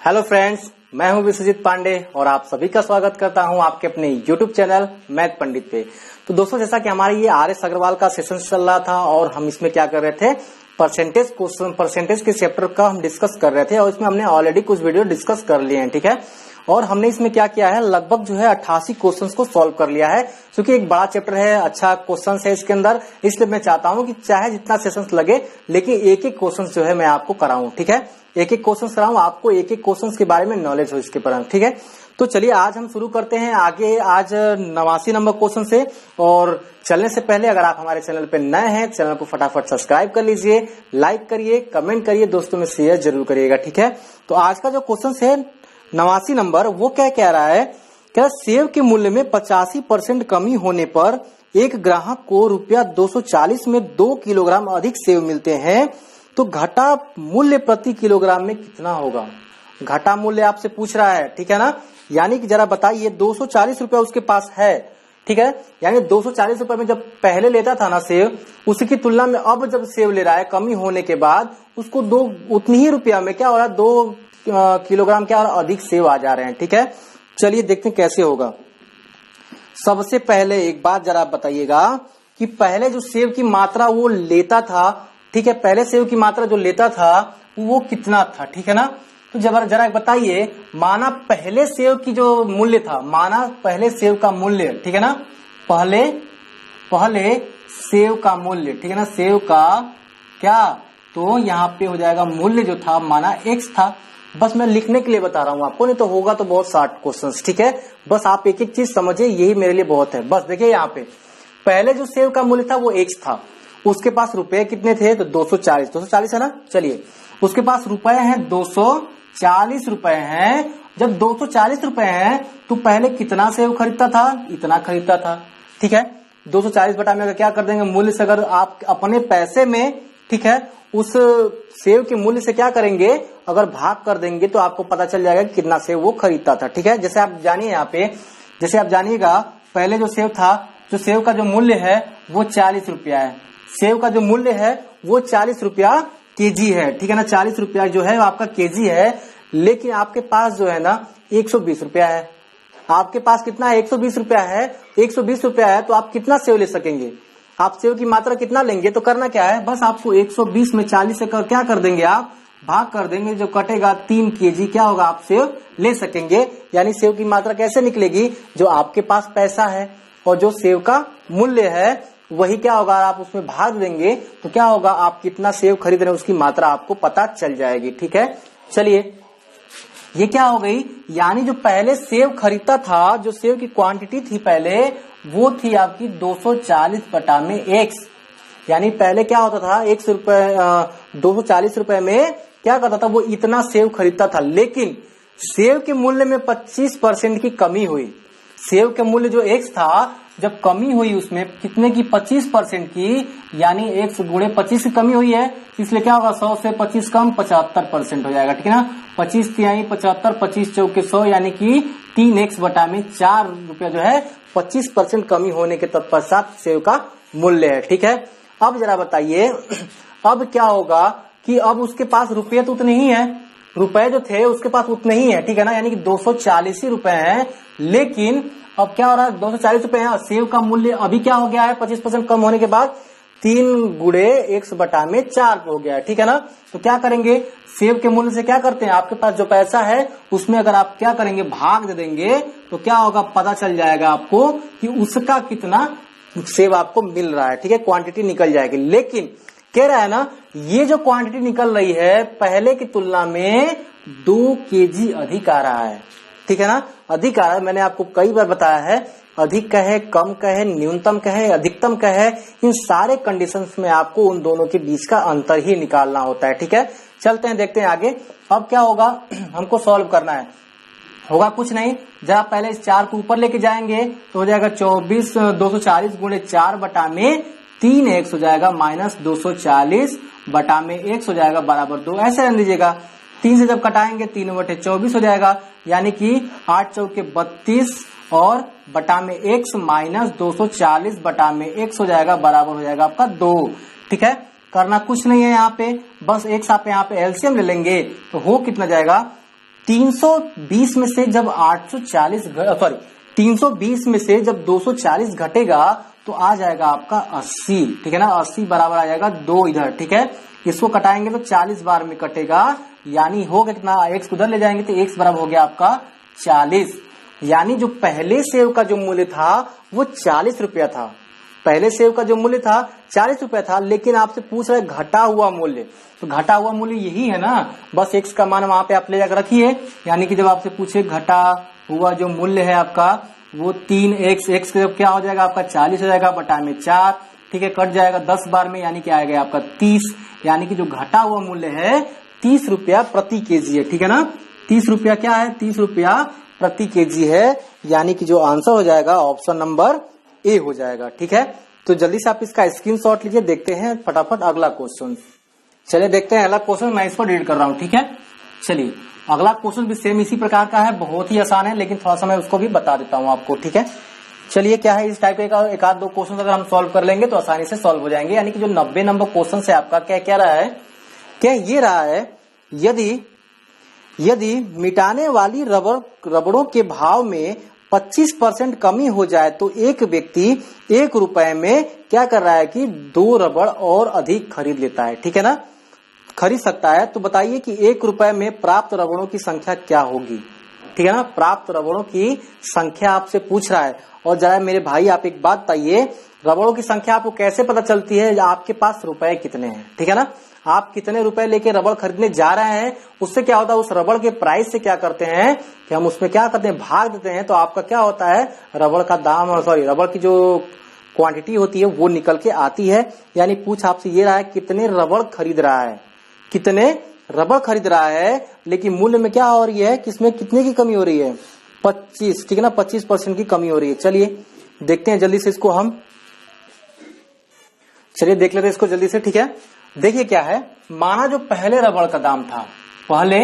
Hello friends, मैं हूं विश्वजीत पांडे और आप सभी का स्वागत करता हूं आपके अपने YouTube चैनल मैथ पंडित पे। तो दोस्तों, जैसा कि हमारे ये RS अग्रवाल का सेशन चल रहा था और हम इसमें क्या कर रहे थे, परसेंटेज के चैप्टर का हम डिस्कस कर रहे थे और इसमें हमने ऑलरेडी कुछ वीडियो डिस्कस कर लिए हैं, ठीक है। और हमने इसमें क्या किया है, लगभग जो है 88 क्वेश्चंस को सॉल्व कर लिया है। क्योंकि एक बड़ा चैप्टर है, अच्छा क्वेश्चन है इसके अंदर, इसलिए मैं चाहता हूं कि चाहे जितना सेशंस लगे लेकिन एक एक क्वेश्चन जो है मैं आपको कराऊं, ठीक है। एक एक क्वेश्चन कराऊं, आपको एक एक क्वेश्चन के बारे में नॉलेज हो इसके पर, ठीक है। तो चलिए आज हम शुरू करते हैं आगे, आज 89 नंबर क्वेश्चन से। और चलने से पहले अगर आप हमारे चैनल पे नए हैं, चैनल को फटाफट सब्सक्राइब कर लीजिए, लाइक करिए, कमेंट करिए, दोस्तों में शेयर जरूर करिएगा, ठीक है। तो आज का जो क्वेश्चन है 89 नंबर, वो क्या कह रहा है, क्या सेव के मूल्य में 85% कमी होने पर एक ग्राहक को रुपया 240 में 2 किलोग्राम अधिक सेव मिलते हैं, तो घटा मूल्य प्रति किलोग्राम में कितना होगा। घटा मूल्य आपसे पूछ रहा है, ठीक है ना। यानी कि जरा बताइए, 240 रुपया उसके पास है, ठीक है। यानी 240 रुपए में जब पहले लेता था ना सेव, उसी की तुलना में अब जब सेव ले रहा है कमी होने के बाद, उसको उतनी ही रुपया में क्या हो रहा है, 2 किलोग्राम क्या अधिक सेव आ जा रहे हैं, ठीक है। चलिए देखते हैं कैसे होगा। सबसे पहले एक बात जरा बताइएगा कि पहले जो सेव की मात्रा वो लेता था, ठीक है, पहले सेव की मात्रा जो लेता था वो कितना था, ठीक है ना। तो जरा बताइए, माना पहले सेव की जो मूल्य था, माना पहले सेव का मूल्य, ठीक है ना, पहले सेव का मूल्य, ठीक है ना, सेव का क्या, तो यहाँ पे हो जाएगा मूल्य जो था माना x था। बस मैं लिखने के लिए बता रहा हूं आपको, नहीं तो होगा तो बहुत शार्ट क्वेश्चंस, ठीक है। बस आप एक एक चीज समझिए, यही मेरे लिए बहुत है। बस देखिए यहाँ पे पहले जो सेव का मूल्य था वो x था, उसके पास रुपए कितने थे, तो 240 है ना। चलिए, उसके पास रुपए हैं 240 रुपए हैं। जब 240 रुपए हैं तो पहले कितना सेव खरीदता था, इतना खरीदता था, ठीक है। 240 बटा में अगर क्या कर देंगे, मूल्य से अगर आप अपने पैसे में, ठीक है, उस सेव के मूल्य से क्या करेंगे, अगर भाग कर देंगे तो आपको पता चल जाएगा कि कितना सेव वो खरीदता था, ठीक है। जैसे आप जानिए यहाँ पे, जैसे आप जानिएगा, पहले जो सेव था, जो सेव का जो मूल्य है वो 40 रुपया है। सेव का जो मूल्य है वो 40 रुपया केजी है, ठीक है ना। 40 रुपया जो है आपका केजी है, लेकिन आपके पास जो है ना 120 रुपया है। आपके पास कितना है, 120 रुपया है। 120 रुपया है तो आप कितना सेव ले सकेंगे, आप सेव की मात्रा कितना लेंगे, तो करना क्या है, बस आपको 120 में 40 से क्या कर देंगे, आप भाग कर देंगे, जो कटेगा 3 केजी क्या होगा, आप सेव ले सकेंगे। यानी सेव की मात्रा कैसे निकलेगी, जो आपके पास पैसा है और जो सेव का मूल्य है वही क्या होगा, आप उसमें भाग देंगे तो क्या होगा, आप कितना सेव खरीद रहे हैं उसकी मात्रा आपको पता चल जाएगी, ठीक है। चलिए, ये क्या हो गई, यानी जो पहले सेव खरीदता था, जो सेव की क्वांटिटी थी पहले, वो थी आपकी 240 बटा में x। यानी पहले क्या होता था, 240 रुपए में क्या करता था, वो इतना सेव खरीदता था। लेकिन सेव के मूल्य में 25% की कमी हुई। सेव के मूल्य जो x था, जब कमी हुई उसमें कितने की, 25% की, यानी x गुणे 25 की कमी हुई है, इसलिए क्या होगा, 100 से 25 कम 75% हो जाएगा, ठीक है ना। 25 तिहाई 75, 25 चौके 100, यानी कि 3x बटा में 4 रुपया जो है 25% कमी होने के तत्पश्चात सेव का मूल्य है, ठीक है। अब जरा बताइए, अब क्या होगा कि अब उसके पास रुपये तो उतने ही है, रुपए जो थे उसके पास उतने ही है, ठीक है ना। यानी कि 240 ही रुपए हैं, लेकिन अब क्या हो रहा है, 240 रुपए है, सेव का मूल्य अभी क्या हो गया है, 25% कम होने के बाद 3 गुणे x बटा में 4 हो गया है, ठीक है ना। तो क्या करेंगे, सेव के मूल्य से क्या करते हैं, आपके पास जो पैसा है उसमें अगर आप क्या करेंगे, भाग दे देंगे, तो क्या होगा, पता चल जाएगा आपको कि उसका कितना सेव आपको मिल रहा है, ठीक है, क्वांटिटी निकल जाएगी। लेकिन कह रहा है ना, ये जो क्वांटिटी निकल रही है पहले की तुलना में 2 केजी अधिक आ रहा है, ठीक है ना। अधिक आ रहा है, मैंने आपको कई बार बताया है, अधिक कहे, कम कहे, न्यूनतम कहे, अधिकतम कहे, इन सारे कंडीशंस में आपको उन दोनों के बीच का अंतर ही निकालना होता है, ठीक है। चलते हैं, देखते हैं आगे। अब क्या होगा, हमको सॉल्व करना है, होगा कुछ नहीं, जरा पहले इस 4 को ऊपर लेके जाएंगे तो हो जाएगा 240 गुणे 4 बटा में 3x हो जाएगा, माइनस 240 बटा में x हो जाएगा बराबर 2। ऐसे रख दीजिएगा, 3 से जब कटाएंगे 3/24 हो जाएगा, यानी कि 8 चौके 32 और बटा में x माइनस 240 बटा में x हो जाएगा बराबर हो जाएगा आपका 2, ठीक है। करना कुछ नहीं है यहाँ पे, बस x आप यहाँ पे एलसीएम ले लेंगे तो हो कितना जाएगा, 320 में से जब 320 में से जब 240 घटेगा तो आ जाएगा आपका 80, ठीक है ना। 80 बराबर आ जाएगा 2 इधर, ठीक है। इसको कटाएंगे तो 40 बार में कटेगा, यानी होगा कितना, x उधर ले जाएंगे तो x बराबर हो गया आपका 40। यानी जो पहले सेव का जो मूल्य था वो 40 रुपया था। पहले सेव का जो मूल्य था 40 रुपया था, लेकिन आपसे पूछ रहे घटा हुआ मूल्य, तो घटा हुआ मूल्य यही है ना, बस x का मान वहां पे आप ले जाकर रखिए। यानी कि जब आपसे पूछे घटा हुआ जो मूल्य है आपका वो 3x, x क्या हो जाएगा आपका 40 हो जाएगा बटा में 4, ठीक है, कट जाएगा 10 बार में, यानी कि आएगा आपका 30। यानी कि जो घटा हुआ मूल्य है 30 रुपया प्रति केजी है, ठीक है ना। 30 रुपया क्या है, 30 रुपया प्रति केजी है। यानी कि जो आंसर हो जाएगा ऑप्शन नंबर ए हो जाएगा, ठीक है। तो जल्दी से आप इसका स्क्रीनशॉट लीजिए, देखते हैं फटाफट अगला क्वेश्चन। चलिए देखते हैं अगला क्वेश्चन, मैं इसको डिलीट कर रहा हूँ, ठीक है। चलिए अगला क्वेश्चन भी सेम इसी प्रकार का है, बहुत ही आसान है, लेकिन थोड़ा सा मैं उसको भी बता देता हूँ आपको, ठीक है। चलिए क्या है, इस टाइप का एक आध दो क्वेश्चन अगर हम सॉल्व कर लेंगे तो आसानी से सॉल्व हो जाएंगे। यानी कि जो 90 नंबर क्वेश्चन से आपका क्या रहा है, क्या ये रहा है, यदि मिटाने वाली रबड़ों के भाव में 25% कमी हो जाए तो एक व्यक्ति 1 रुपए में क्या कर रहा है कि 2 रबड़ और अधिक खरीद लेता है, ठीक है ना, खरीद सकता है। तो बताइए कि 1 रुपए में प्राप्त रबड़ों की संख्या क्या होगी, ठीक है ना। प्राप्त रबड़ों की संख्या आपसे पूछ रहा है। और जरा मेरे भाई आप एक बात बताइए, रबड़ों की संख्या आपको कैसे पता चलती है, आपके पास रुपए कितने हैं, ठीक है ना। आप कितने रुपए लेके रबड़ खरीदने जा रहे हैं, उससे क्या होता है, उस रबड़ के प्राइस से क्या करते हैं कि हम उसमें क्या करते हैं, भाग देते हैं। तो आपका क्या होता है, रबड़ का दाम, रबड़ की जो क्वांटिटी होती है वो निकल के आती है। यानी पूछ आपसे ये रहा है कितने रबड़ खरीद रहा है, कितने रबड़ खरीद रहा है, लेकिन मूल्य में क्या हो रही है, किसमें कितने की कमी हो रही है, 25, ठीक है ना, 25% की कमी हो रही है। चलिए देखते हैं जल्दी से इसको हम, चलिए देख लेते हैं इसको जल्दी से, ठीक है। देखिए क्या है, माना जो पहले रबड़ का दाम था, पहले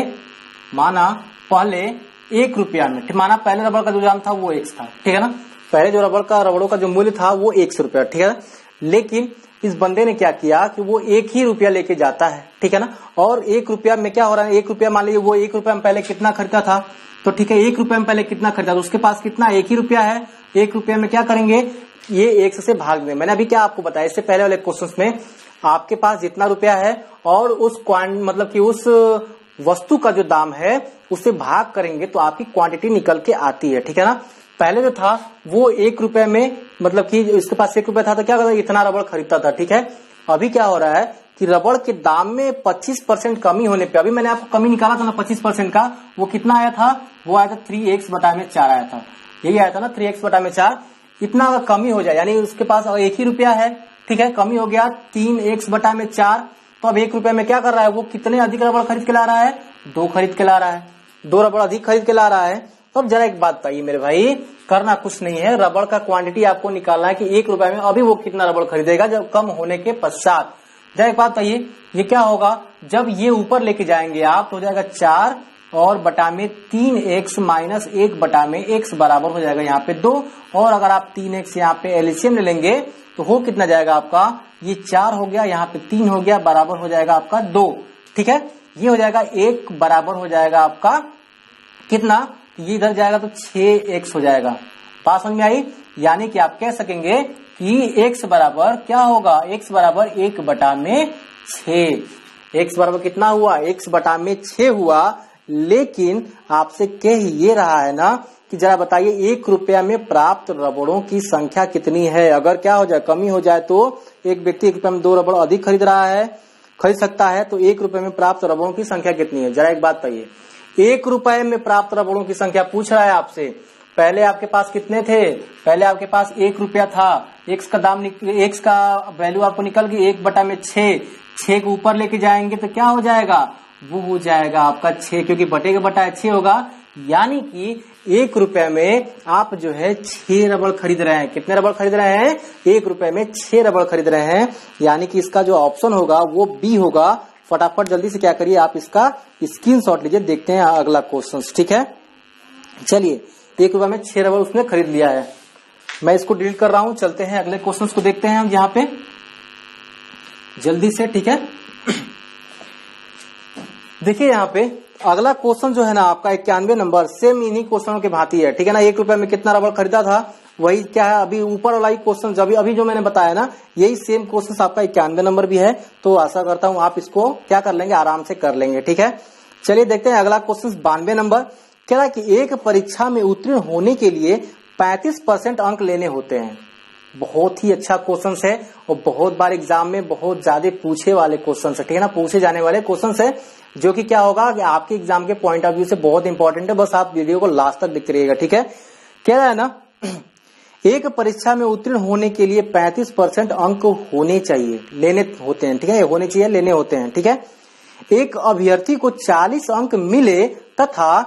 1 रुपया में, माना पहले रबड़ का जो दाम था वो x था, ठीक है ना। पहले जो रबड़ों का जो मूल्य था वो 1 रुपया, ठीक है। लेकिन इस बंदे ने क्या किया कि वो 1 ही रुपया लेके जाता है, ठीक है ना। और 1 रुपया में क्या हो रहा है, 1 रुपया मान लीजिए वो 1 रुपया में पहले कितना खरीदा था, तो ठीक है 1 रुपया में पहले कितना खरीदा, तो उसके पास कितना 1 ही रुपया है। 1 रुपया में क्या करेंगे, ये 1 से भाग देंगे। मैंने अभी क्या आपको बताया, इससे पहले वाले क्वेश्चन में आपके पास जितना रुपया है और उस मतलब कि उस वस्तु का जो दाम है उससे भाग करेंगे तो आपकी क्वांटिटी निकल के आती है, ठीक है ना। पहले जो था वो 1 रुपए में, मतलब कि इसके पास 1 रुपया था तो क्या करता, इतना रबड़ खरीदता था, ठीक है। अभी क्या हो रहा है कि रबड़ के दाम में 25% कमी होने पे, अभी मैंने आपको कमी निकाला था ना 25% का, वो कितना आया था, वो आया था 3x बटा में 4 आया था, यही आया था ना 3x बटा में 4। इतना अगर कमी हो जाए, यानी उसके पास 1 ही रुपया है, ठीक है, कमी हो गया 3x बटा में 4, तो अब 1 रुपये में क्या कर रहा है, वो कितने अधिक रबड़ खरीद के ला रहा है, 2 खरीद के ला रहा है, 2 रबड़ अधिक खरीद के ला रहा है। तो अब जरा एक बात बताइए मेरे भाई, करना कुछ नहीं है, रबड़ का क्वांटिटी आपको निकालना है कि 1 रुपए में अभी वो कितना रबड़ खरीदेगा जब कम होने के पश्चात। जरा एक बात बताइए, ये क्या होगा, जब ये ऊपर लेके जाएंगे आप तो हो जाएगा 4 और बटा में 3x माइनस 1 बटा में x बराबर हो जाएगा यहाँ पे 2, और अगर आप 3x यहाँ पे एलसीएम ले लेंगे तो हो कितना जाएगा आपका, ये 4 हो गया, यहाँ पे 3 हो गया, बराबर हो जाएगा आपका 2, ठीक है। ये हो जाएगा 1 बराबर हो जाएगा आपका कितना, ये इधर जाएगा तो 6x हो जाएगा। बात समझ में आई, यानी कि आप कह सकेंगे कि x बराबर क्या होगा, x बराबर 1 बटा में 6, x बराबर कितना हुआ, x बटा में 6 हुआ। लेकिन आपसे कह ये रहा है ना कि जरा बताइए 1 रुपया में प्राप्त रबड़ों की संख्या कितनी है। अगर क्या हो जाए, कमी हो जाए, तो एक व्यक्ति 1 रुपया में 2 रबड़ अधिक खरीद रहा है, खरीद सकता है, तो 1 रुपये में प्राप्त रबड़ों की संख्या कितनी है। जरा एक बात बताइए, 1 रुपये में प्राप्त रबड़ों की संख्या पूछ रहा है आपसे। पहले आपके पास कितने थे, पहले आपके पास 1 रुपया था, x का दाम, x का वैल्यू आपको निकल गई 1 बटा में 6, 6 को ऊपर लेके जाएंगे तो क्या हो जाएगा, वो हो जाएगा आपका 6, क्योंकि बटे का बटा 6 होगा। यानी कि 1 रुपए में आप जो है 6 रबड़ खरीद रहे हैं। कितने रबड़ खरीद रहे हैं, 1 रुपए में 6 रबड़ खरीद रहे हैं। यानी कि इसका जो ऑप्शन होगा वो बी होगा। फटाफट जल्दी से क्या करिए, आप इसका स्क्रीनशॉट लीजिए, देखते हैं अगला क्वेश्चन, ठीक है। चलिए 1 रुपए में 6 रबड़ उसने खरीद लिया है, मैं इसको डिलीट कर रहा हूं। चलते हैं अगले क्वेश्चन को देखते हैं हम यहाँ पे जल्दी से, ठीक है। देखिए यहाँ पे अगला क्वेश्चन जो है ना आपका 91 नंबर, सेम इन्हीं क्वेश्चनों के भांति है, ठीक है ना। 1 रुपए में कितना रबड़ खरीदा था, वही क्या है अभी ऊपर वाला ही क्वेश्चन, जब अभी जो मैंने बताया ना, यही सेम क्वेश्चन आपका 91 नंबर भी है। तो आशा करता हूं आप इसको क्या कर लेंगे, आराम से कर लेंगे, ठीक है। चलिए देखते हैं अगला क्वेश्चन 92 नंबर, कह रहा है कि एक परीक्षा में उत्तीर्ण होने के लिए 35% अंक लेने होते हैं। बहुत ही अच्छा क्वेश्चन है और बहुत बार एग्जाम में बहुत ज्यादा पूछे वाले क्वेश्चन है, ठीक है ना, पूछे जाने वाले क्वेश्चन है, जो कि क्या होगा कि आपके एग्जाम के पॉइंट ऑफ व्यू से बहुत इंपॉर्टेंट है। बस आप वीडियो को लास्ट तक देखते रहिएगा, ठीक है। कह रहा है ना, एक परीक्षा में उत्तीर्ण होने के लिए 35% अंक होने चाहिए, लेने होते हैं, ठीक है, होने चाहिए, लेने होते हैं, ठीक है। एक अभ्यर्थी को 40 अंक मिले तथा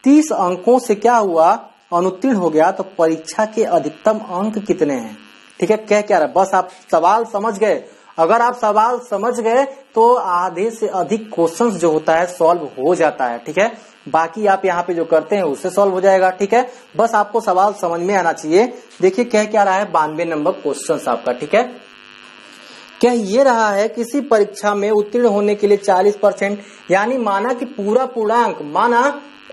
30 अंकों से क्या हुआ, अनुत्तीर्ण हो गया, तो परीक्षा के अधिकतम अंक कितने हैं, ठीक है। क्या रहा, बस आप सवाल समझ गए। अगर आप सवाल समझ गए तो आधे से अधिक क्वेश्चंस जो होता है सॉल्व हो जाता है, ठीक है। बाकी आप यहाँ पे जो करते हैं उससे सॉल्व हो जाएगा, ठीक है। बस आपको सवाल समझ में आना चाहिए। देखिए क्या रहा है 92 नंबर क्वेश्चन आपका, ठीक है। क्या ये रहा है, किसी परीक्षा में उत्तीर्ण होने के लिए 40%, यानी माना कि पूरा पूर्णांक,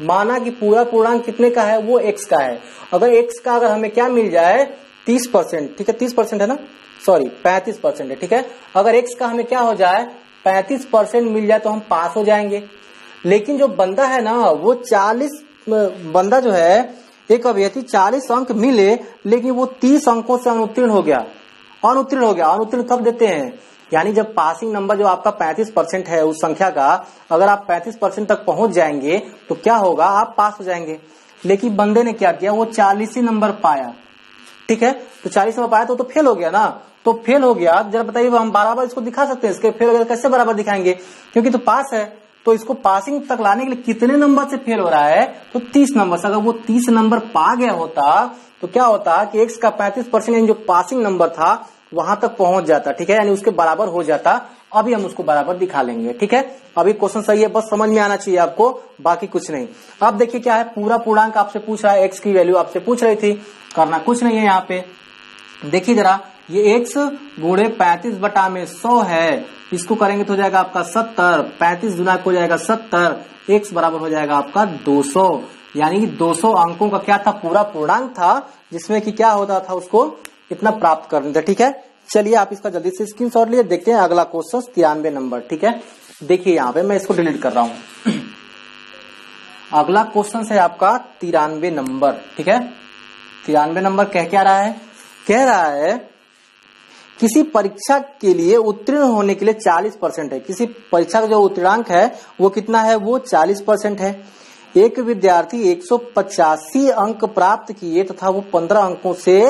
माना कि पूरा पूर्णांक कितने का है, वो x का है। अगर x का अगर हमें क्या मिल जाए 30%, ठीक है, 30% है ना, सॉरी 35% है, ठीक है। अगर x का हमें क्या हो जाए 35% मिल जाए तो हम पास हो जाएंगे। लेकिन जो बंदा है ना, वो 40 बंदा जो है, एक अभ्यर्थी 40 अंक मिले लेकिन वो 30 अंकों से अनुत्तीर्ण हो गया। अनुत्तीर्ण कब देते हैं, यानी जब पासिंग नंबर जो आपका 35% है उस संख्या का, अगर आप 35% तक पहुंच जाएंगे तो क्या होगा, आप पास हो जाएंगे। लेकिन बंदे ने क्या किया, वो 40 ही नंबर पाया, ठीक है, तो 40 नंबर पाया तो फेल हो गया ना। तो फेल हो गया, जरा बताइए हम बराबर इसको दिखा सकते हैं, इसके फेल हो गया कैसे बराबर दिखाएंगे, क्योंकि तो पास है। तो इसको पासिंग तक लाने के लिए कितने नंबर से फेल हो रहा है, तो 30 नंबर से। अगर वो 30 नंबर पा गया होता तो क्या होता कि x का 35% जो पासिंग नंबर था वहां तक पहुंच जाता, ठीक है, यानी उसके बराबर हो जाता। अभी हम उसको बराबर दिखा लेंगे, ठीक है। अभी क्वेश्चन सही है, बस समझ में आना चाहिए आपको, बाकी कुछ नहीं। अब देखिए क्या है, पूरा पूर्णांक आपसे पूछ रहा है, x की वैल्यू आपसे पूछ रही थी, करना कुछ नहीं है यहाँ पे। देखिए जरा, ये x गुणे 35/100 है, इसको करेंगे तो हो जाएगा आपका 70, 35 गुना हो जाएगा 70, x बराबर हो जाएगा आपका 200, यानी कि 200 अंकों का क्या था, पूरा पूर्णांक था, जिसमें कि क्या होता था, उसको इतना प्राप्त करना था, ठीक है। चलिए आप इसका जल्दी से स्क्रीनशॉट लिए, देखते हैं अगला क्वेश्चन 93 नंबर, ठीक है। देखिए यहाँ पे मैं इसको डिलीट कर रहा हूं। अगला क्वेश्चन है आपका 93 नंबर, ठीक है। 93 नंबर क्या रहा है, कह रहा है किसी परीक्षा के लिए उत्तीर्ण होने के लिए 40% है। किसी परीक्षा का जो उत्तीर्णांक है वो कितना है, वो 40% है। एक विद्यार्थी 185 अंक प्राप्त किए तथा वो 15 अंकों से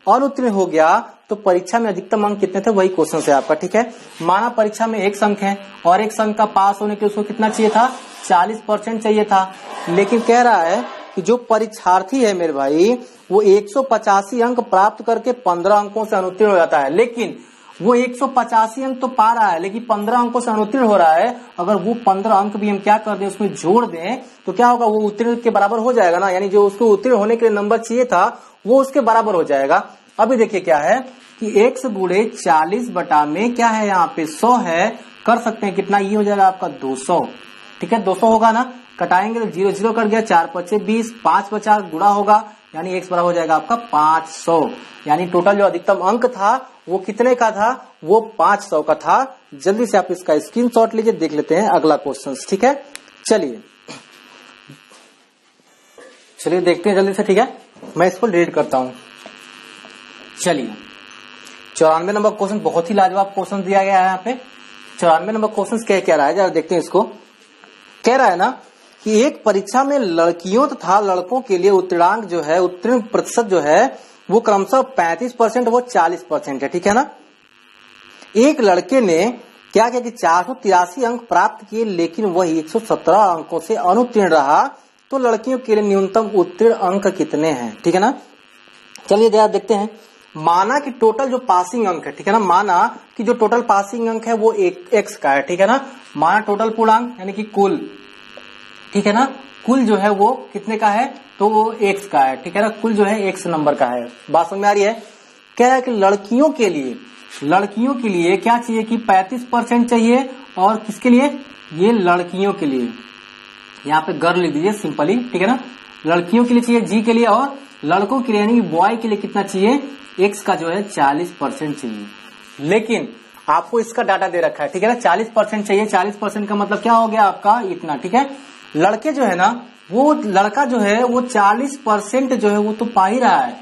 अनुत्तीर्ण हो गया, तो परीक्षा में अधिकतम अंक कितने थे, वही क्वेश्चन है आपका, ठीक है। माना परीक्षा में 1 अंक है और 1 अंक का पास होने के उसको कितना चाहिए था, 40% चाहिए था। लेकिन कह रहा है कि जो परीक्षार्थी है मेरे भाई, वो 185 अंक प्राप्त करके 15 अंकों से अनुत्तीर्ण हो जाता है। लेकिन वो 185 अंक तो पा रहा है लेकिन 15 अंकों से अनुत्तीर्ण हो रहा है। अगर वो 15 अंक भी हम क्या कर दें, उसमें जोड़ दें, तो क्या होगा, वो उत्तीर्ण के बराबर हो जाएगा ना, यानी जो उसको उत्तीर्ण होने के लिए नंबर चाहिए था वो उसके बराबर हो जाएगा। अभी देखिए क्या है कि x गुणे 40 बटा में क्या है, यहाँ पे 100 है, कर सकते हैं कितना, ये हो जाएगा आपका 200, ठीक है, 200 होगा ना, कटाएंगे तो 0 0 कट गया, 4 5 20, 5 50 गुणा होगा, यानी x बराबर हो जाएगा आपका 500। यानी टोटल जो अधिकतम अंक था वो कितने का था, वो 500 का था। जल्दी से आप इसका स्क्रीनशॉट लीजिए, देख लेते हैं अगला क्वेश्चन, ठीक है। चलिए देखते हैं जल्दी से, ठीक है, मैं इसको डिलीट करता हूं। चलिए 94 नंबर क्वेश्चन, बहुत ही लाजवाब क्वेश्चन दिया गया है यहाँ पे। 94 नंबर क्वेश्चन क्या रहा है, जरा देखते हैं इसको। कह रहा है ना कि एक परीक्षा में लड़कियों तथा लड़कों के लिए उत्तीर्णांक जो है, उत्तीर्ण प्रतिशत जो है वो क्रमशः 35% वो 40% है, ठीक है ना। एक लड़के ने क्या किया कि 483 अंक प्राप्त किए लेकिन वह 117 अंकों से अनुत्तीर्ण रहा, तो लड़कियों के लिए न्यूनतम उत्तीर्ण अंक कितने हैं, ठीक है ना। चलिए जरा देखते हैं। माना कि टोटल जो पासिंग अंक है, ठीक है ना, माना कि जो टोटल पासिंग अंक है वो x का है, ठीक है ना। माना टोटल पूर्णांक यानी कि कुल, ठीक है ना, कुल जो है वो कितने का है, तो वो x का है, ठीक है ना, कुल जो है x नंबर का है। बात समझ में आ रही है। कह रहा है कि लड़कियों के लिए क्या चाहिए कि 35% चाहिए, और किसके लिए, ये लड़कियों के लिए, यहाँ पे गर्ल लिख दीजिए सिंपली, ठीक है ना। लड़कियों के लिए चाहिए जी के लिए, और लड़कों के लिए यानी बॉय के लिए कितना चाहिए, एक्स का जो है 40% चाहिए। लेकिन आपको इसका डाटा दे रखा है, ठीक है ना, 40% चाहिए। 40% का मतलब क्या हो गया आपका, इतना, ठीक है। लड़के जो है ना, वो लड़का जो है वो 40% जो है वो तो पा ही रहा है।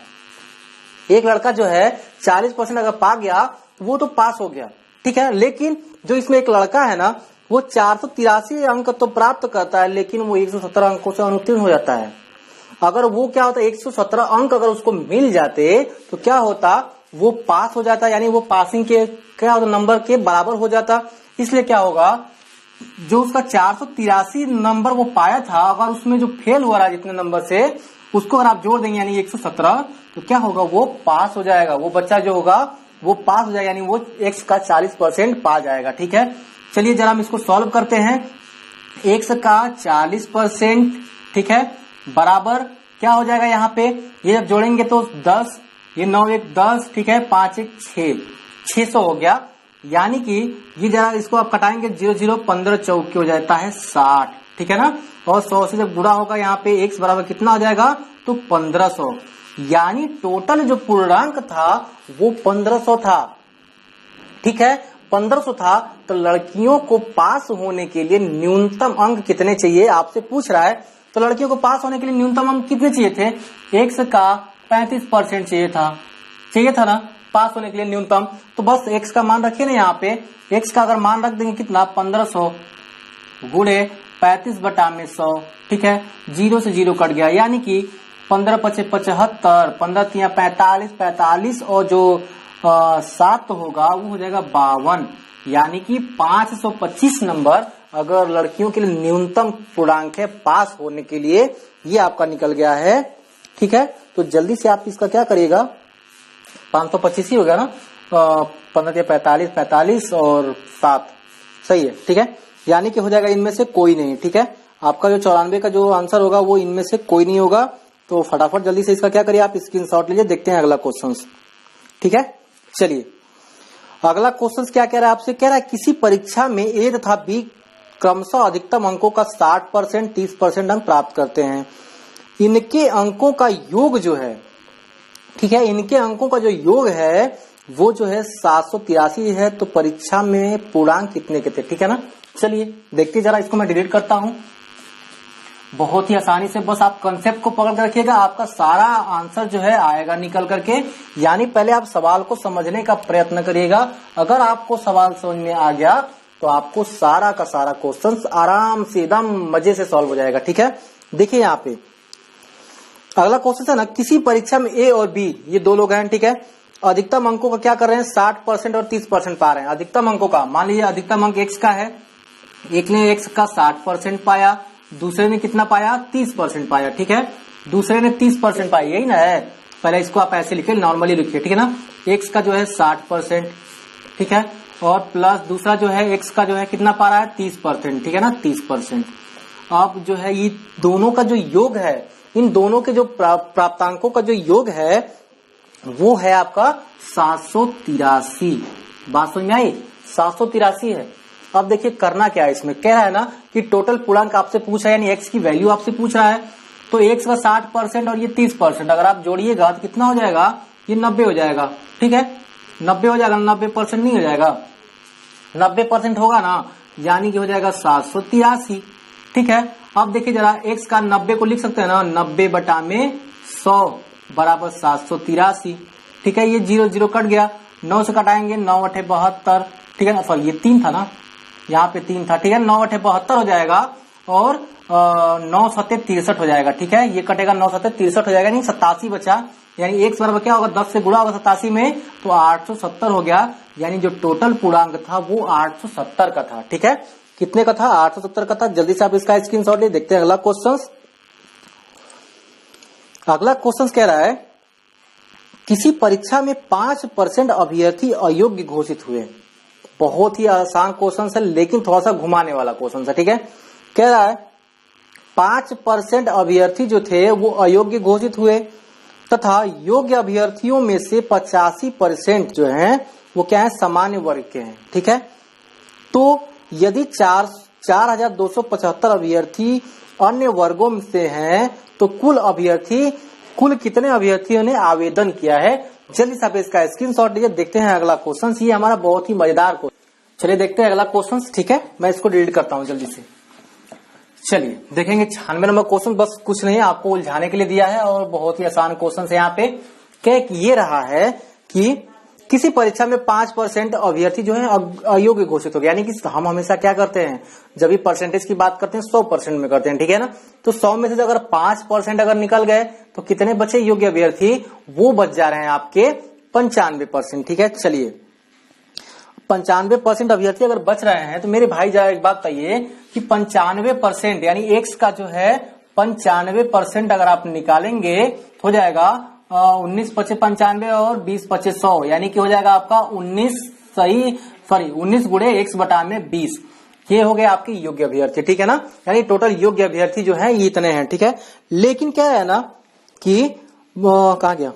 एक लड़का जो है 40% अगर पा गया वो तो पास हो गया, ठीक है। लेकिन जो इसमें एक लड़का है ना, वो 483 अंक तो प्राप्त करता है, लेकिन वो 117 अंकों से अनुत्तीर्ण हो जाता है। अगर वो क्या होता है, 117 अंक अगर उसको मिल जाते तो क्या होता, वो पास हो जाता, यानी वो पासिंग के क्या होता, नंबर के बराबर हो जाता। इसलिए क्या होगा, जो उसका 483 नंबर वो पाया था, अगर उसमें जो फेल हुआ रहा जितने नंबर से, उसको अगर आप जोड़ देंगे यानी 117, तो क्या होगा, वो पास हो जाएगा। वो बच्चा जो होगा वो पास हो जाएगा, यानी वो एक्स का 40% पा जाएगा, ठीक है। चलिए जरा हम इसको सॉल्व करते हैं। एक्स का 40%, ठीक है, बराबर क्या हो जाएगा, यहाँ पे ये जब जोड़ेंगे तो 10, ये 9 1 10, ठीक है, 5 1 6, 600 हो गया। यानी कि ये जरा इसको आप कटाएंगे 0 0 15 चौके हो जाता है 60, ठीक है ना। और 100 से जब गुणा होगा यहाँ पे x बराबर कितना हो जाएगा, तो 1500। यानी टोटल जो पूर्णांक था वो 1500 था, ठीक है, 1500 था। तो लड़कियों को पास होने के लिए न्यूनतम अंक कितने चाहिए आपसे पूछ रहा है। तो लड़कियों को पास होने के लिए न्यूनतम अंक कितने चाहिए थे, x का 35% चाहिए था ना पास होने के लिए न्यूनतम। तो बस x का मान रखिए ना, यहाँ पे x का अगर मान रख देंगे कितना, 1500 गुणे 35/100, ठीक है, 0 से 0 कट गया, यानी कि 15 5 75, 15 3 45, 45 और जो 7 होगा वो हो जाएगा 52, यानी कि 525 नंबर अगर लड़कियों के लिए न्यूनतम पूर्णांक है पास होने के लिए, ये आपका निकल गया है, ठीक है। तो जल्दी से आप इसका क्या करिएगा, 525 ही हो गया ना, 15 45 45 और 7, सही है, ठीक है। यानी कि हो जाएगा इनमें से कोई नहीं, ठीक है। आपका जो 94 का जो आंसर होगा वो इनमें से कोई नहीं होगा। तो फटाफट जल्दी से इसका क्या करिए, आप स्क्रीनशॉट लीजिए, देखते हैं अगला क्वेश्चन, ठीक है। चलिए अगला क्वेश्चन क्या कह रहा है आपसे, कह रहा है किसी परीक्षा में ए तथा बी क्रमशः अधिकतम अंकों का 60% 30% अंक प्राप्त करते हैं। इनके अंकों का योग जो है, ठीक है, इनके अंकों का जो योग है वो जो है 783 है। तो परीक्षा में पूर्णांक कितने के थे, ठीक है ना। चलिए देखिए जरा, इसको मैं डिलीट करता हूं। बहुत ही आसानी से बस आप कंसेप्ट को पकड़ कर रखिएगा, आपका सारा आंसर जो है आएगा निकल करके। यानी पहले आप सवाल को समझने का प्रयत्न करिएगा। अगर आपको सवाल समझ में आ गया तो आपको सारा का सारा क्वेश्चन आराम से एकदम मजे से सॉल्व हो जाएगा, ठीक है। देखिए यहाँ पे अगला क्वेश्चन है ना, किसी परीक्षा में ए और बी ये दो लोग हैं, ठीक है, अधिकतम अंकों का क्या कर रहे हैं, 60% और 30% पा रहे हैं। अधिकतम अंकों का मान लीजिए अधिकतम अंक x का है, एक ने x का 60% पाया, दूसरे ने कितना पाया, 30% पाया, ठीक है। दूसरे ने 30% पाया, यही ना है। पहले इसको आप ऐसे लिखिए, नॉर्मली लिखिए, ठीक है ना। x का जो है 60%, ठीक है, और प्लस दूसरा जो है x का जो है कितना पा रहा है, 30%, ठीक है ना, 30%। अब जो है ये दोनों का जो योग है, इन दोनों के जो प्राप्तांकों का जो योग है वो है आपका 783। बात समझ में आई, 783 है। अब देखिए करना क्या है, इसमें कह रहा है ना कि टोटल पूर्णांक आपसे पूछ रहा है, यानी x की वैल्यू आपसे पूछ रहा है। तो x का 60% और ये 30%, अगर आप जोड़िएगा तो कितना हो जाएगा, ये 90 हो जाएगा, ठीक है, 90 हो जाएगा, 90% नहीं हो जाएगा, 90% होगा ना, यानी कि हो जाएगा 783, ठीक है। अब देखिए जरा, x का 90 को लिख सकते हैं ना, 90/100 बराबर 783, ठीक है। ये 0 0 कट गया, 9 से कटाएंगे, 9 8 72, ठीक है ना, सॉरी ये 3 था ना, यहाँ पे 3 था, ठीक है, 9 8 72 हो जाएगा, और 9 7 63 हो जाएगा, ठीक है। ये कटेगा, 9 7 63 हो जाएगा, नहीं 87 बचा, यानी x बराबर क्या होगा, 10 से गुणा होगा 87 में, तो 870 हो गया। यानी जो टोटल पूर्णांक था वो 870 का था, ठीक है। कितने का था, 870 का था। जल्दी से आप इसका स्क्रीनशॉट ले, देखते हैं अगला क्वेश्चन। अगला क्वेश्चन कह रहा है किसी परीक्षा में 5% अभ्यर्थी अयोग्य घोषित हुए। बहुत ही आसान क्वेश्चन है, लेकिन थोड़ा सा घुमाने वाला क्वेश्चन है, ठीक है। कह रहा है 5% अभ्यर्थी जो थे वो अयोग्य घोषित हुए, तथा योग्य अभ्यर्थियों में से 85% जो हैं वो क्या है, सामान्य वर्ग के हैं, ठीक है। तो यदि 4275 अभ्यर्थी अन्य वर्गों से हैं तो कुल कितने अभ्यर्थियों ने आवेदन किया है। जल्दी से आप इसका स्क्रीनशॉट लीजिए। देखते हैं अगला क्वेश्चन। ये हमारा बहुत ही मजेदार क्वेश्चन। चलिए देखते हैं अगला क्वेश्चन। ठीक है, मैं इसको डिलीट करता हूं जल्दी से। चलिए देखेंगे 96 नंबर क्वेश्चन। बस कुछ नहीं, आपको उलझाने के लिए दिया है और बहुत ही आसान क्वेश्चन है। यहाँ पे क्या ये रहा है कि किसी परीक्षा में 5% अभ्यर्थी जो है अयोग्य घोषित हो गया। यानी कि हम हमेशा क्या करते हैं, जब भी परसेंटेज की बात करते हैं 100% में करते हैं, ठीक है ना। तो 100 में से अगर 5% अगर निकल गए तो कितने बचे योग्य अभ्यर्थी, वो बच जा रहे हैं आपके 95%। ठीक है, चलिए 95% अभ्यर्थी अगर बच रहे हैं तो मेरे भाई जरा एक बात बताइए कि 95% यानी एक्स का जो है 95% अगर आप निकालेंगे तो हो जाएगा 19 पचे 95 और 20 पचे 100, यानी कि हो जाएगा आपका 19 गुणे x बटा में 20। ये हो गए आपके योग्य अभ्यर्थी, ठीक है ना। यानी टोटल योग्य अभ्यर्थी जो है ये इतने हैं, ठीक है। लेकिन क्या है ना कि कहा गया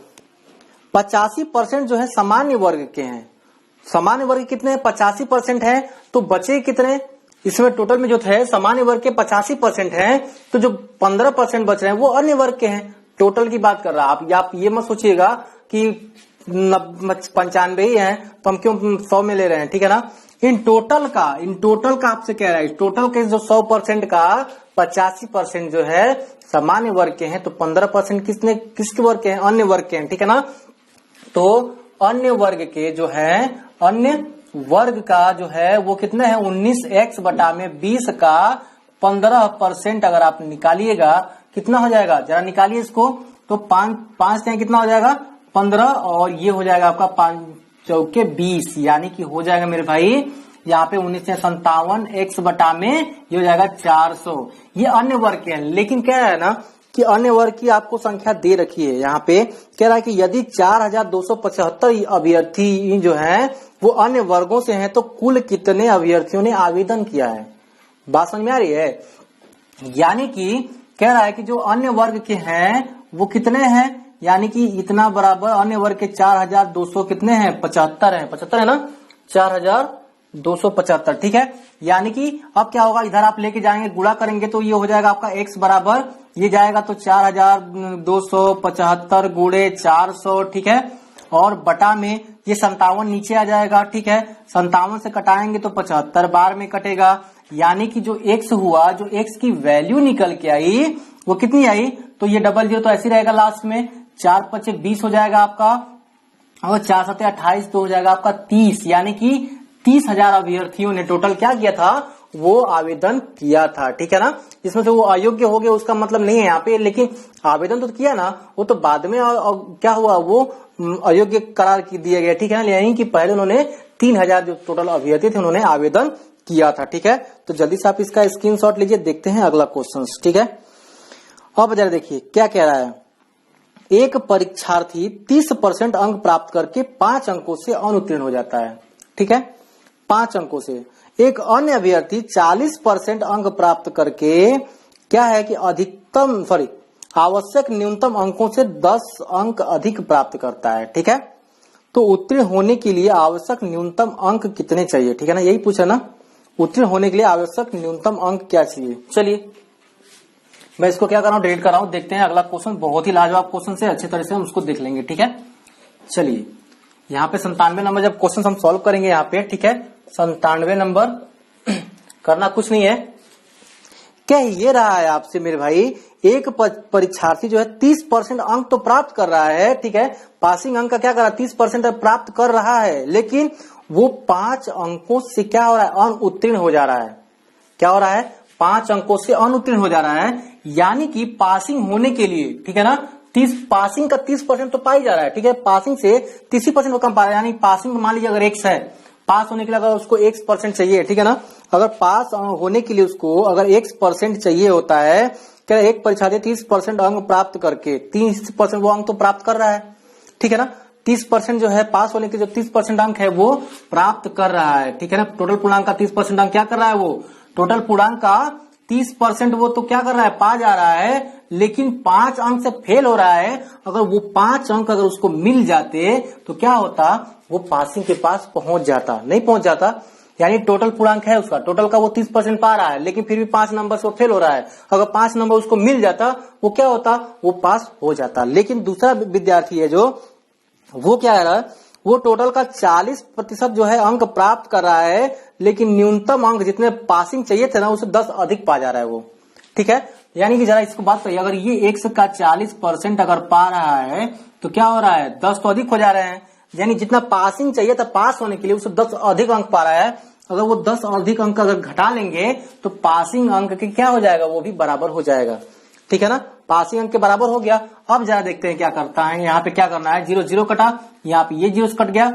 85% जो है सामान्य वर्ग के हैं। सामान्य वर्ग कितने 85% है, तो बचे कितने इसमें टोटल में जो थे सामान्य वर्ग के 85% हैं, तो जो 15% बच रहे हैं वो अन्य वर्ग के हैं। टोटल की बात कर रहा है। आप ये मत सोचिएगा कि 95 ही है तो हम क्यों 100 में ले रहे हैं, ठीक है ना। इन टोटल का आपसे कह रहा है, टोटल के जो 100% का 85% जो है सामान्य वर्ग के हैं, तो 15% किसके वर्ग के हैं, अन्य वर्ग के हैं, ठीक है ना। तो अन्य वर्ग के जो है अन्य वर्ग का जो है वो कितने हैं 19x बटा में 20 का 15% अगर आप निकालिएगा कितना हो जाएगा, जरा निकालिए इसको। तो 5 कितना हो जाएगा 15 और ये हो जाएगा आपका 5 चौके 20, यानी कि हो जाएगा मेरे भाई यहाँ पे 1957 x बटा में ये हो जाएगा 400। ये अन्य वर्ग के हैं। लेकिन क्या है ना कि अन्य वर्ग की आपको संख्या दे रखी है। यहाँ पे कह रहा है कि यदि 4275 अभ्यर्थी जो हैं वो अन्य वर्गों से हैं तो कुल कितने अभ्यर्थियों ने आवेदन किया है। बात समझ में आ रही है। यानी कि कह रहा है कि जो अन्य वर्ग के हैं वो कितने हैं, यानी कि इतना बराबर अन्य वर्ग के 4200 कितने हैं 75 है ना, 4275, ठीक है। यानी कि अब क्या होगा, इधर आप लेके जाएंगे गुणा करेंगे तो ये हो जाएगा आपका x बराबर ये जाएगा तो 4275 गुणे 400, ठीक है। और बटा में ये 57 नीचे आ जाएगा, ठीक है। 57 से कटाएंगे तो 75 बार में कटेगा, यानी कि जो x हुआ, जो x की वैल्यू निकल के आई वो कितनी आई, तो ये डबल जीरो तो ऐसे रहेगा लास्ट में, 4 पचे 20 हो जाएगा आपका और 4 सते 28 तो हो जाएगा आपका 30, यानी कि 30,000 अभ्यर्थियों ने टोटल क्या किया था, वो आवेदन किया था, ठीक है ना। इसमें से वो अयोग्य हो गए उसका मतलब नहीं है यहाँ पे, लेकिन आवेदन तो किया ना, वो तो बाद में क्या हुआ वो अयोग्य करार दिया गया, ठीक है ना। यानी कि पहले उन्होंने 3,000 जो टोटल अभ्यर्थी थे उन्होंने आवेदन किया था, ठीक है। तो जल्दी से आप इसका स्क्रीनशॉट लीजिए। देखते हैं अगला क्वेश्चन, ठीक है। अब जरा देखिए क्या कह रहा है। एक परीक्षार्थी 30% अंक प्राप्त करके 5 अंकों से अनुत्तीर्ण हो जाता है, ठीक है, 5 अंकों से। एक अन्य अभ्यर्थी 40% अंक प्राप्त करके क्या है कि आवश्यक न्यूनतम अंकों से 10 अंक अधिक प्राप्त करता है, ठीक है। तो उत्तीर्ण होने के लिए आवश्यक न्यूनतम अंक कितने चाहिए, ठीक है ना, यही पूछा ना। उत्तीर्ण होने के लिए आवश्यक न्यूनतम अंक क्या चाहिए। चलिए मैं इसको क्या कर रहा हूँ, डिलीट कर रहा हूँ। देखते हैं अगला क्वेश्चन, बहुत ही लाजवाब क्वेश्चन से, अच्छी तरह से हम उसको देख लेंगे, ठीक है। चलिए यहाँ पे 97 नंबर जब क्वेश्चन हम सॉल्व करेंगे यहाँ पे, ठीक है, 97 नंबर करना कुछ नहीं है। क्या ये रहा है आपसे मेरे भाई, एक परीक्षार्थी जो है 30% अंक तो प्राप्त कर रहा है, ठीक है, पासिंग अंक का क्या कर रहा है 30% प्राप्त कर रहा है, लेकिन वो 5 अंकों से क्या हो रहा है, अनुत्तीर्ण हो जा रहा है। क्या हो रहा है, 5 अंकों से अनुत्तीर्ण हो जा रहा है। यानी कि पासिंग होने के लिए, ठीक है ना, पासिंग का 30% तो पाई जा रहा है, ठीक है, पासिंग से 30% कम पा रहा है। यानी पासिंग मान लीजिए अगर x है, पास होने के लिए अगर उसको x% चाहिए, ठीक है ना, अगर पास होने के लिए उसको अगर x% चाहिए होता है, क्या एक परीक्षार्थी 30% अंक प्राप्त करके 30% वो अंक तो प्राप्त कर रहा है, ठीक है ना। 30% जो है पास होने के जो 30% अंक है वो प्राप्त कर रहा है, ठीक है ना। टोटल पूर्णांक का 30% अंक क्या कर रहा है, वो टोटल पूर्णांक का 30% वो तो क्या कर रहा है, पा जा रहा है, लेकिन 5 अंक से फेल हो रहा है। अगर वो 5 अंक अगर उसको मिल जाते तो क्या होता, वो पासिंग के पास पहुंच जाता, नहीं पहुंच जाता। यानी टोटल पूर्णांक है उसका, टोटल का वो 30% पा रहा है, लेकिन फिर भी 5 नंबर से वो फेल हो रहा है। अगर 5 नंबर उसको मिल जाता वो क्या होता, वो पास हो जाता। लेकिन दूसरा विद्यार्थी है जो वो क्या है, वो टोटल का 40% जो है अंक प्राप्त कर रहा है, लेकिन न्यूनतम अंक जितने पासिंग चाहिए थे ना उससे 10 अधिक पा जा रहा है वो। ठीक है, यानी कि जरा इसको बात करिए, अगर ये x का 40% अगर पा रहा है तो क्या हो रहा है, 10 तो अधिक हो जा रहे हैं, यानी जितना पासिंग चाहिए था पास होने के लिए उससे 10 अधिक अंक पा रहा है। अगर वो 10 अधिक अंक अगर घटा लेंगे तो पासिंग अंक के क्या हो जाएगा, वो भी बराबर हो जाएगा। ठीक है ना, पासिंग अंक के बराबर हो गया। अब जरा देखते हैं क्या करता है, यहाँ पे क्या करना है, 0 0 कटा, यहाँ पे ये 0 कट गया,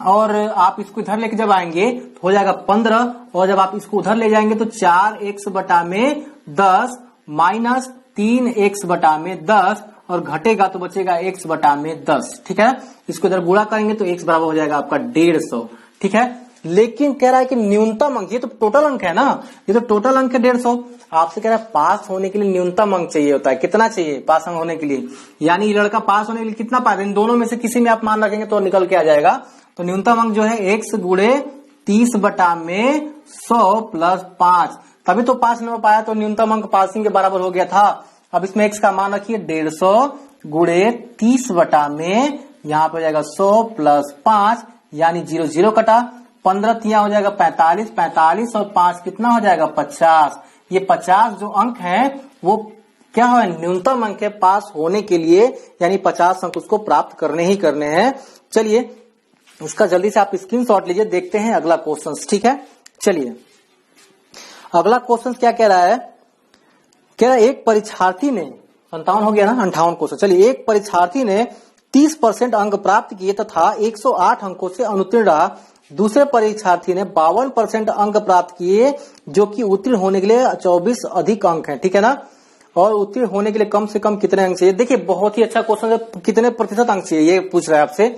और आप इसको इधर लेके जब आएंगे तो हो जाएगा 15, और जब आप इसको उधर ले जाएंगे तो 4x बटा में 10 माइनस 3x बटा में 10, और घटेगा तो बचेगा x बटा में 10। ठीक है, इसको इधर गुणा करेंगे तो x बराबर हो जाएगा आपका 150। ठीक है, लेकिन कह रहा है कि न्यूनतम अंक, ये तो टोटल अंक है ना, ये तो टोटल अंक है 150। आपसे कह रहा है पास होने के लिए न्यूनतम अंक चाहिए होता है, कितना चाहिए पास अंक होने के लिए, यानी ये लड़का पास होने के लिए कितना पाए, इन दोनों में से किसी में आप मान रखेंगे तो निकल के आ जाएगा। तो न्यूनतम अंक जो है x गुणे 30 बटा में 100 प्लस 5, तभी तो 5 नंबर पाया, तो न्यूनतम अंक पासिंग के बराबर हो गया था। अब इसमें x का मान रखिए 150 गुणे 30 बटा में, यहाँ पे हो जाएगा 100 प्लस 5, यानी 0 0 कटा, 15 तिया हो जाएगा 45, 45 और 5 कितना हो जाएगा 50। ये 50 जो अंक है वो क्या है, न्यूनतम अंक है पास होने के लिए, यानी 50 अंक उसको प्राप्त करने ही करने हैं। चलिए इसका जल्दी से आप स्क्रीनशॉट लीजिए, देखते हैं अगला क्वेश्चन। ठीक है, चलिए अगला क्वेश्चन क्या कह रहा है, कह रहा है एक परीक्षार्थी ने 57 हो गया ना, 58 क्वेश्चन। चलिए, एक परीक्षार्थी ने 30% अंक प्राप्त किए तथा 108 अंकों से अनुत्तीर्ण रहा। दूसरे परीक्षार्थी ने 52% अंक प्राप्त किए, जो कि उत्तीर्ण होने के लिए 24 अधिक अंक हैं। ठीक है ना, और उत्तीर्ण होने के लिए कम से कम कितने अंक चाहिए। देखिए बहुत ही अच्छा क्वेश्चन है, कितने प्रतिशत अंक चाहिए ये पूछ रहा है आपसे,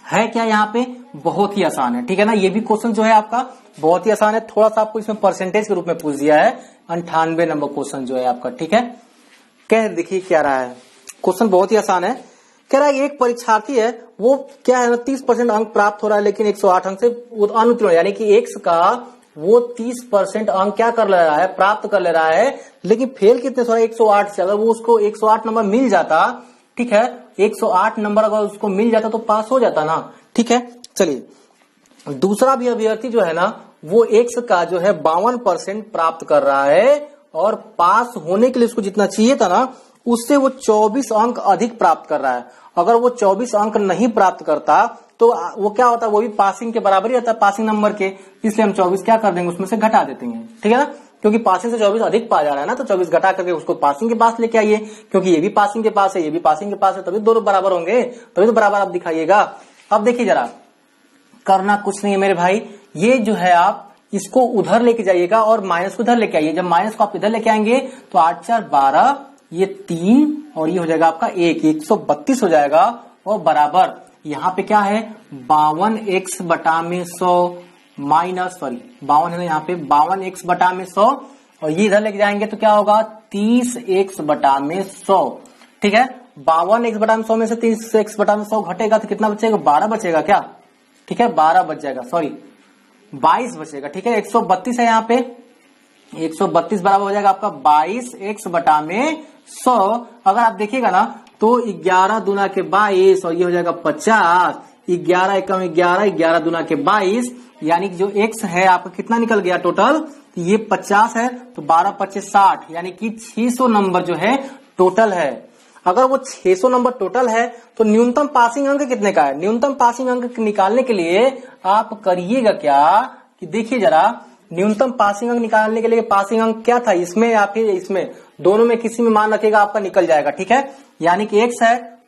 है क्या यहाँ पे, बहुत ही आसान है। ठीक है ना, ये भी क्वेश्चन जो है आपका बहुत ही आसान है, थोड़ा सा आपको इसमें परसेंटेज के रूप में पूछ दिया है। 98 नंबर क्वेश्चन जो है आपका। ठीक है, कह देखिए क्या रहा है, क्वेश्चन बहुत ही आसान है। कह रहा है एक परीक्षार्थी है, वो क्या है ना 30% अंक प्राप्त हो रहा है, लेकिन 108 अंक से अनुत्तीर्ण, यानी कि x का वो 30% अंक क्या कर ले रहा है, प्राप्त कर ले रहा है, लेकिन फेल कितने से हो रहा है 108 से। अगर वो उसको 108 नंबर मिल जाता, ठीक है, 108 नंबर अगर उसको मिल जाता तो पास हो जाता ना। ठीक है, चलिए दूसरा भी अभ्यर्थी जो है ना वो x का जो है 52% प्राप्त कर रहा है, और पास होने के लिए उसको जितना चाहिए था ना उससे वो 24 अंक अधिक प्राप्त कर रहा है। अगर वो 24 अंक नहीं प्राप्त करता तो वो क्या होता है, वो भी पासिंग के बराबर ही होता है, पासिंग नंबर के, इसलिए हम 24 क्या कर देंगे, उसमें से घटा देते हैं। ठीक है ना, क्योंकि पासिंग से 24 अधिक पा जा रहा है ना, तो 24 घटा करके उसको पासिंग के पास लेके आइए, क्योंकि ये भी पासिंग के पास है, ये भी पासिंग के पास है, तभी दोनों बराबर होंगे, तभी तो बराबर आप दिखाइएगा। अब देखिए जरा, करना कुछ नहीं है मेरे भाई, ये जो है आप इसको उधर लेके जाइएगा और माइनस को उधर लेके आइए। जब माइनस को आप इधर लेके आएंगे तो 8 4 12, ये 3 और ये हो जाएगा आपका 132 हो जाएगा, और बराबर यहाँ पे क्या है 52x बटा में 100 माइनस, सॉरी 52 है ना यहाँ पे, 52x बटा में 100, और ये इधर लेके जाएंगे तो क्या होगा 30x बटा में 100। ठीक है, 52x बटा में 100 में से 30x बटा में 100 घटेगा तो कितना बचेगा, 12 बचेगा क्या। ठीक है, 12 बच जाएगा, सॉरी 22 बचेगा। ठीक है, 132 है यहाँ पे, 132 बराबर हो जाएगा आपका 22x बटा में 100। अगर आप देखिएगा ना तो 11 दूना के 22 और ये हो जाएगा 50, 11 एकम 11, 11 दूना के 22, यानी कि जो x है आपका कितना निकल गया टोटल, ये 50 है, तो 12 25 60, यानी कि 600 नंबर जो है टोटल है। अगर वो 600 नंबर टोटल है तो न्यूनतम पासिंग अंक कितने का है। न्यूनतम पासिंग अंक निकालने के लिए आप करिएगा क्या कि देखिए जरा, न्यूनतम पासिंग अंक निकालने के लिए पासिंग अंक क्या था, इसमें या फिर इसमें, दोनों में किसी में मान रखेगा आपका निकल जाएगा। ठीक है, यानी कि x है,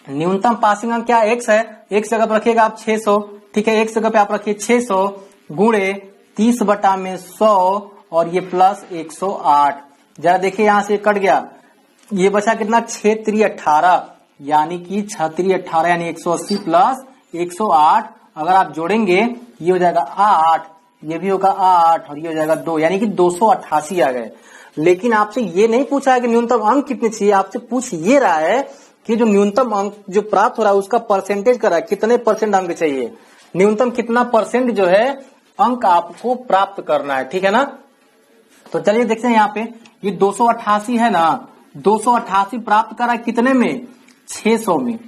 न्यूनतम पासिंग अंक क्या x है, x जगह पर रखिएगा आप 600। ठीक है, x जगह पे आप रखिए 600 गुणे 30 बटा में 100 और ये प्लस 108। जरा देखिए यहां से कट गया, ये बचा कितना 6 3 18, यानी कि 6 3 18 यानी 180 प्लस 108। अगर आप जोड़ेंगे ये हो जाएगा 8, ये भी होगा 8 और ये हो जाएगा 2, यानी कि 288 आ गए। लेकिन आपसे ये नहीं पूछा है कि न्यूनतम अंक कितने चाहिए, आपसे पूछ ये रहा है कि जो न्यूनतम अंक जो प्राप्त हो रहा है उसका परसेंटेज कर रहा है, कितने परसेंट अंक चाहिए, न्यूनतम कितना परसेंट जो है अंक आपको प्राप्त करना है, ठीक है ना। तो चलिए देखते हैं यहाँ पे ये 288 है ना, 288 प्राप्त करा कितने में, 600 में।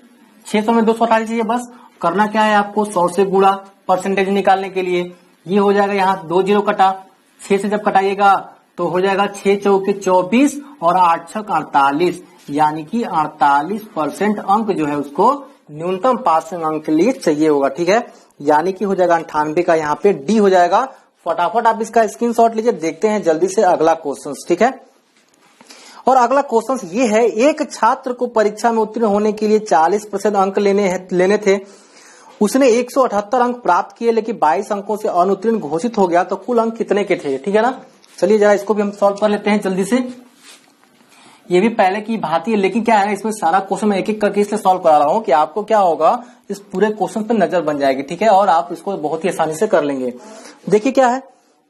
600 में 288 चाहिए, बस करना क्या है आपको, 100 से गुणा परसेंटेज निकालने के लिए। ये हो जाएगा, यहाँ 2 जीरो कटा, 6 से जब कटाइएगा तो हो जाएगा 6 चौके 24 और 8 छक 48, यानी कि 48% अंक जो है उसको न्यूनतम पासिंग अंक के लिए चाहिए होगा, ठीक है। यानी कि हो जाएगा 98 का यहाँ पे डी हो जाएगा। फटाफट आप इसका स्क्रीनशॉट लीजिए, देखते हैं जल्दी से अगला क्वेश्चन, ठीक है। और अगला क्वेश्चन ये है, एक छात्र को परीक्षा में उत्तीर्ण होने के लिए 40% अंक लेने थे, उसने 178 अंक प्राप्त किए लेकिन 22 अंकों से अनुत्तीर्ण घोषित हो गया, तो कुल अंक कितने के थे, ठीक है ना। चलिए जरा इसको भी हम सॉल्व कर लेते हैं जल्दी से। ये भी पहले की भांति है, लेकिन क्या है इसमें सारा क्वेश्चन मैं एक एक करके इसलिए सॉल्व करा रहा हूं कि आपको क्या होगा, इस पूरे क्वेश्चन पे नजर बन जाएगी, ठीक है, और आप इसको बहुत ही आसानी से कर लेंगे। देखिए क्या है,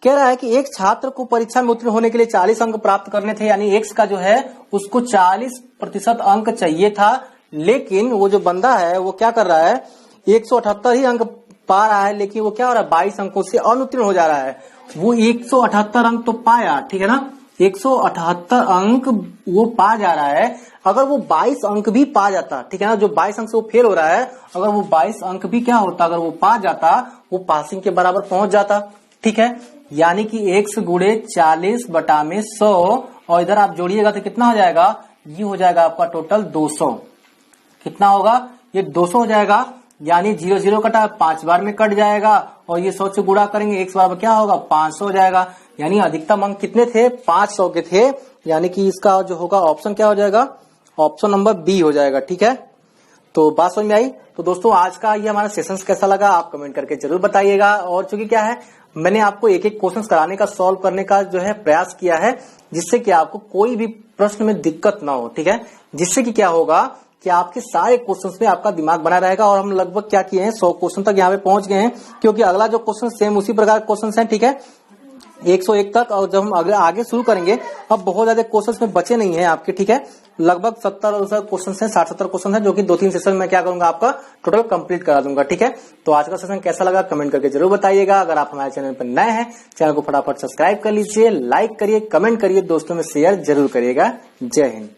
कह रहा है कि एक छात्र को परीक्षा में उत्तीर्ण होने के लिए 40 अंक प्राप्त करने थे, यानी एक्स का जो है उसको 40% अंक चाहिए था, लेकिन वो जो बंदा है वो क्या कर रहा है, 178 ही अंक पा रहा है, लेकिन वो क्या हो रहा है, 22 अंकों से अनुत्तीर्ण हो जा रहा है। वो 178 अंक तो पाया, ठीक है ना, 178 अंक वो पा जा रहा है। अगर वो 22 अंक भी पा जाता, ठीक है ना, जो 22 अंक से वो फेल हो रहा है, अगर वो 22 अंक भी क्या होता, अगर वो पा जाता, वो पासिंग के बराबर पहुंच जाता, ठीक है। यानी कि x गुणे 40 बटा में 100 और इधर आप जोड़िएगा तो कितना हो जाएगा, ये हो जाएगा आपका टोटल 200। कितना होगा, ये 200 हो जाएगा, यानी 0 0 कटा 5 बार में कट जाएगा और ये 100 से गुणा करेंगे, x बराबर क्या होगा, 500 हो जाएगा। यानी अधिकतम अंक कितने थे, 500 के थे, यानी कि इसका जो होगा ऑप्शन क्या हो जाएगा, ऑप्शन नंबर बी हो जाएगा, ठीक है। तो बात समझ में आई। तो दोस्तों आज का ये हमारा सेशन कैसा लगा आप कमेंट करके जरूर बताइएगा। और चूंकि क्या है, मैंने आपको एक एक क्वेश्चन कराने का, सॉल्व करने का जो है प्रयास किया है, जिससे कि आपको कोई भी प्रश्न में दिक्कत ना हो, ठीक है। जिससे कि क्या होगा कि आपके सारे क्वेश्चंस में आपका दिमाग बना रहेगा। और हम लगभग क्या किए हैं, 100 क्वेश्चन तक यहाँ पे पहुंच गए हैं, क्योंकि अगला जो क्वेश्चन सेम उसी प्रकार क्वेश्चन है, ठीक है, 101 तक। और जब हम आगे शुरू करेंगे, अब बहुत ज्यादा क्वेश्चंस में बचे नहीं है आपके, ठीक है, लगभग 70 क्वेश्चन है, 60-70 क्वेश्चन है, जो कि 2-3 सेशन में क्या करूंगा, आपका टोटल कंप्लीट करा दूंगा, ठीक है। तो आज का सेशन कैसा लगा कमेंट करके जरूर बताइएगा। अगर आप हमारे चैनल पर नए हैं, चैनल को फटाफट सब्सक्राइब कर लीजिए, लाइक करिए, कमेंट करिए, दोस्तों में शेयर जरूर करिएगा। जय हिंद।